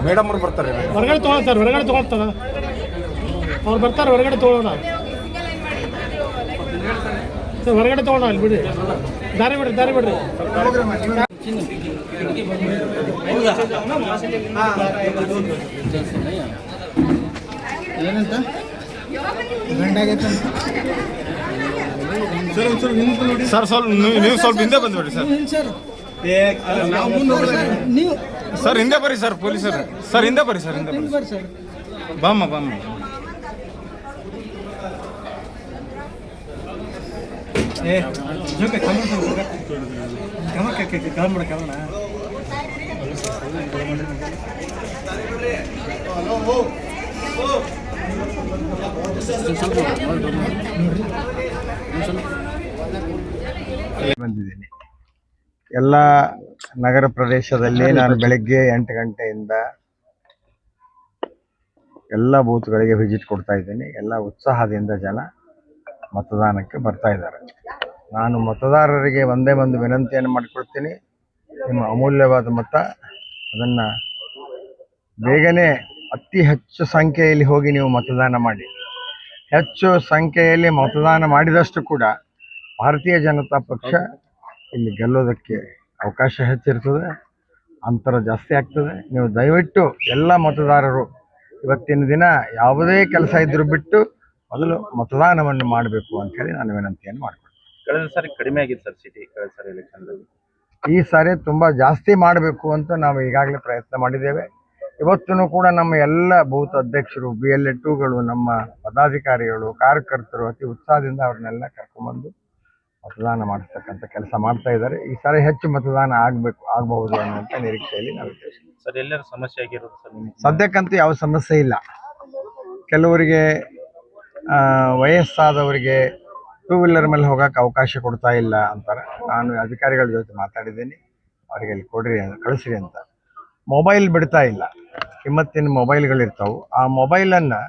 Madam ಅವ್ರು ಬರ್ತಾರೆ, ಹೊರಗಡೆ ತೊಗೊಳ್ಳಿ ಸರ್, ಹೊರಗಡೆ ತೊಗೊಳ್ತಾರ ಅವ್ರು ಬರ್ತಾರೆ, ಹೊರಗಡೆ ತೊಗೊಳ್ಳೋಣ ಸರ್, ಹೊರಗಡೆ ತೊಗೊಳ್ಳೋಣ ಅಲ್ಲಿ ಬಿಡಿ, ದಾರಿ ಬಿಡ್ರಿ, ದಾರಿ ಬಿಡ್ರಿ. ಏನಂತ ಸರ್ ಸ್ವಲ್ಪ ನೀವು ಸ್ವಲ್ಪ ಹಿಂದೆ ಬಂದ್ಬಿಡಿ ಸರ್. ಸರ್ ಹಿಂದೆ ಬರ್ರಿ ಸರ್, ಪೊಲೀಸರು ಸರ್ ಹಿಂದೆ ಬರ್ರಿ ಸರ್, ಹಿಂದೆ ಬರ್ರಿ ಸರ್. ಬಾಮ್ಮ ಬಾಮ್ಮ. ಬಂದಿದ್ದೀನಿ. ಎಲ್ಲ ನಗರ ಪ್ರದೇಶದಲ್ಲಿ ನಾನು ಬೆಳಗ್ಗೆ 8 ಗಂಟೆಯಿಂದ ಎಲ್ಲ ಬೂತ್ಗಳಿಗೆ ವಿಸಿಟ್ ಕೊಡ್ತಾ ಇದ್ದೀನಿ. ಎಲ್ಲ ಉತ್ಸಾಹದಿಂದ ಜನ ಮತದಾನಕ್ಕೆ ಬರ್ತಾ ಇದ್ದಾರೆ. ನಾನು ಮತದಾರರಿಗೆ ಒಂದೇ ಒಂದು ವಿನಂತಿಯನ್ನು ಮಾಡಿಕೊಡ್ತೀನಿ, ನಿಮ್ಮ ಅಮೂಲ್ಯವಾದ ಮತ ಅದನ್ನು ಬೇಗನೆ ಅತಿ ಹೆಚ್ಚು ಸಂಖ್ಯೆಯಲ್ಲಿ ಹೋಗಿ ನೀವು ಮತದಾನ ಮಾಡಿ. ಹೆಚ್ಚು ಸಂಖ್ಯೆಯಲ್ಲಿ ಮತದಾನ ಮಾಡಿದಷ್ಟು ಕೂಡ ಭಾರತೀಯ ಜನತಾ ಪಕ್ಷ ಇಲ್ಲಿ ಗೆಲ್ಲೋದಕ್ಕೆ ಅವಕಾಶ ಹೆಚ್ಚಿರ್ತದೆ, ಅಂತರ ಜಾಸ್ತಿ ಆಗ್ತದೆ. ನೀವು ದಯವಿಟ್ಟು ಎಲ್ಲ ಮತದಾರರು ಇವತ್ತಿನ ದಿನ ಯಾವುದೇ ಕೆಲಸ ಇದ್ದರೂ ಬಿಟ್ಟು ಮೊದಲು ಮತದಾನವನ್ನು ಮಾಡಬೇಕು ಅಂತ ಹೇಳಿ ನಾನು ವಿನಂತಿಯನ್ನು ಮಾಡಿಕೊಡ್ತೀನಿ. ಕಳೆದ ಸಾರಿ ಕಡಿಮೆ ಆಗಿದೆ ಸರ್ ಸಿಟಿ, ಕಳೆದ ಸಾರಿ ಎಲೆಕ್ಷನ್ದಲ್ಲಿ. ಈ ಸಾರಿ ತುಂಬ ಜಾಸ್ತಿ ಮಾಡಬೇಕು ಅಂತ ನಾವು ಈಗಾಗಲೇ ಪ್ರಯತ್ನ ಮಾಡಿದ್ದೇವೆ. ಇವತ್ತೂ ಕೂಡ ನಮ್ಮ ಎಲ್ಲ ಬೂತ್ ಅಧ್ಯಕ್ಷರು, BLA2ಗಳು, ನಮ್ಮ ಪದಾಧಿಕಾರಿಗಳು, ಕಾರ್ಯಕರ್ತರು ಅತಿ ಉತ್ಸಾಹದಿಂದ ಅವ್ರನ್ನೆಲ್ಲ ಕರ್ಕೊಂಡ್ಬಂದು ಮತದಾನ ಮಾಡಿಸ್ತಕ್ಕಂಥ ಕೆಲಸ ಮಾಡ್ತಾ ಇದ್ದಾರೆ. ಈ ಸಾರಿ ಹೆಚ್ಚು ಮತದಾನ ಆಗಬಹುದು ಅನ್ನುವಂಥ ನಿರೀಕ್ಷೆಯಲ್ಲಿ ನಾವು ಇದ್ದೇವೆ. ಸರ್ ಎಲ್ಲರ ಸಮಸ್ಯೆ ಆಗಿರೋದು ಸರ್? ಸದ್ಯಕ್ಕಂತೂ ಯಾವ ಸಮಸ್ಯೆ ಇಲ್ಲ. ಕೆಲವರಿಗೆ ವಯಸ್ಸಾದವರಿಗೆ 2 ವೀಲರ್ ಮೇಲೆ ಹೋಗೋಕೆ ಅವಕಾಶ ಕೊಡ್ತಾ ಇಲ್ಲ ಅಂತಾರೆ. ನಾನು ಅಧಿಕಾರಿಗಳ ಜೊತೆ ಮಾತಾಡಿದ್ದೀನಿ, ಅವರಿಗೆ ಅಲ್ಲಿ ಕೊಡ್ರಿ ಕಳಿಸ್ರಿ ಅಂತ. ಮೊಬೈಲ್ ಬಿಡ್ತಾ ಇಲ್ಲ, ಕಿಮ್ಮತ್ತಿನ ಮೊಬೈಲ್ಗಳಿರ್ತಾವೆ. ಆ ಮೊಬೈಲನ್ನು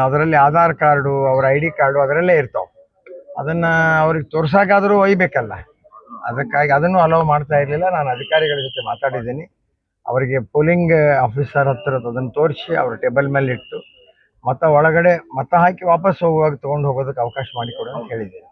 ಅದರಲ್ಲಿ ಆಧಾರ್ ಕಾರ್ಡು, ಅವರ ID ಕಾರ್ಡು ಅದರಲ್ಲೇ ಇರ್ತಾವೆ. ಅದನ್ನು ಅವ್ರಿಗೆ ತೋರ್ಸೋಕ್ಕಾದರೂ ಒಯ್ಯಬೇಕಲ್ಲ, ಅದಕ್ಕಾಗಿ ಅದನ್ನು ಅಲೋ ಮಾಡ್ತಾ ಇರಲಿಲ್ಲ. ನಾನು ಅಧಿಕಾರಿಗಳ ಜೊತೆ ಮಾತಾಡಿದ್ದೀನಿ, ಅವರಿಗೆ ಪೋಲಿಂಗ್ ಆಫೀಸರ್ ಹತ್ರ ಅದನ್ನು ತೋರಿಸಿ ಅವ್ರ ಟೇಬಲ್ ಮೇಲೆ ಇಟ್ಟು ಒಳಗಡೆ ಮತ ಹಾಕಿ ವಾಪಸ್ ಹೋಗುವಾಗ ತೊಗೊಂಡು ಹೋಗೋದಕ್ಕೆ ಅವಕಾಶ ಮಾಡಿಕೊಡು ಅಂತ ಹೇಳಿದ್ದೀನಿ.